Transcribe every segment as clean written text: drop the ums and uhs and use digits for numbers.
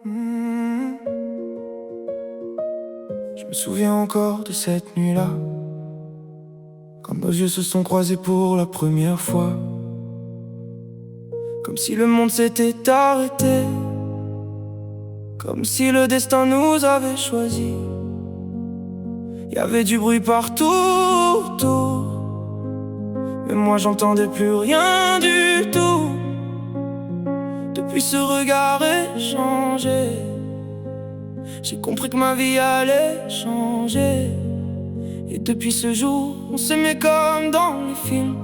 Hmm. Je me souviens encore de cette nuit-là, quand nos yeux se sont croisés pour la première fois. Comme si le monde s'était arrêté, comme si le destin nous avait choisis. Y avait du bruit partout autour, mais moi j'entendais plus rien du tout. Depuis ce regard échangé, j'ai compris que ma vie allait changer. Et depuis ce jour, on s'aimait comme dans les films,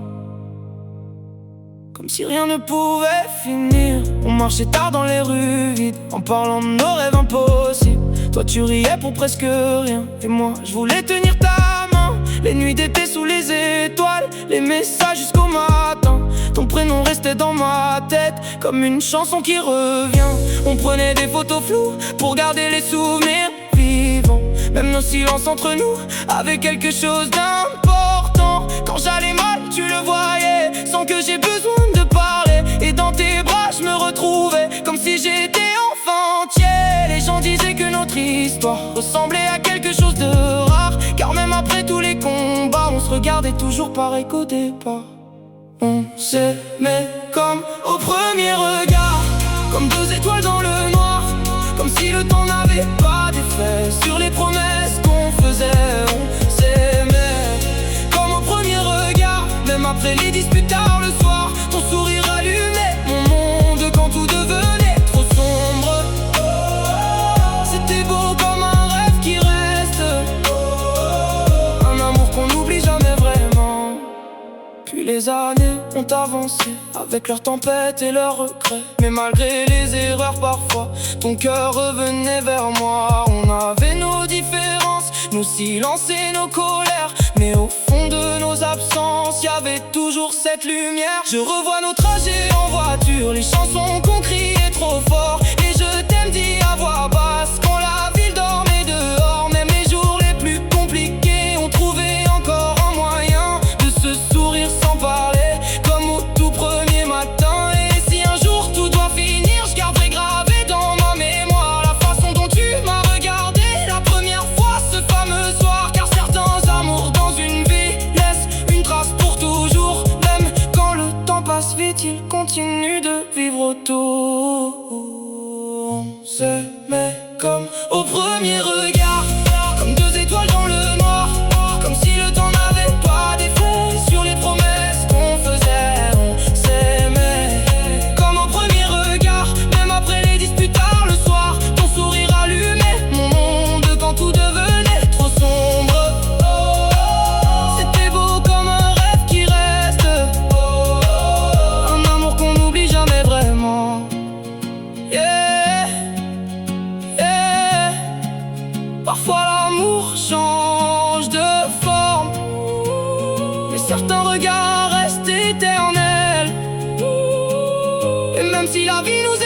comme si rien ne pouvait finir. On marchait tard dans les rues vides, en parlant de nos rêves impossibles. Toi tu riais pour presque rien, et moi je voulais tenir ta main. Les nuits d'été sous les étoiles, les messages jusqu'au matin. Ton prénom restait dans ma tête, comme une chanson qui revient. On prenait des photos floues, pour garder les souvenirs vivants. Même nos silences entre nous avaient quelque chose d'important. Quand j'allais mal, tu le voyais, sans que j'ai besoin de parler. Et dans tes bras, je me retrouvais, comme si j'étais enfant entier. Les gens disaient que notre histoire ressemblait à quelque chose de rare, car même après tous les combats, on se regardait toujours pareil qu'au départ. On s'aimait comme au premier regard, comme deux étoiles dans le noir, comme si le temps n'avait pas d'effet sur les promesses qu'on faisait. On s'aimait comme au premier regard, même après les disputes tard le soir. Ton sourire allumait mon monde quand tout devenait trop sombre. C'était beau comme un rêve qui reste, un amour qu'on n'oublie jamais vraiment. Puis les années ont avancé, avec leurs tempêtes et leurs regrets. Mais malgré les erreurs parfois, ton cœur revenait vers moi. On avait nos différences, nos silences et nos colères, mais au fond de nos absences, y avait toujours cette lumière. Je revois nos trajets en voiture, les chansons qu'on criait trop fort, et je t'aime dit à voix basse quand la ville dormait dehors. Même les jours les plus compliqués, on trouvait encore un moyen de se sourire sans parler, comme au tout premier matin. Et si un jour tout doit finir, je garderai gravé dans ma mémoire la façon dont tu m'as regardé la première fois ce fameux soir. Car certains amours dans une vie laissent une trace pour toujours. Même quand le temps passe vite, ils continuent de vivre autour. On s'aimait comme au premier regard, comme deux étoiles dans le noir, comme si le temps n'avait pas d'effet sur les promesses qu'on faisait. On s'aimait comme au premier regard, même après les disputes tard le soir. Ton sourire allumait mon monde quand tout devenait trop sombre. C'était beau comme un rêve qui reste, un amour qu'on n'oublie jamais vraiment. Yeah, yeah. Parfois l'amour change de forme, mais certains regards restent éternels. Et même si la vie nous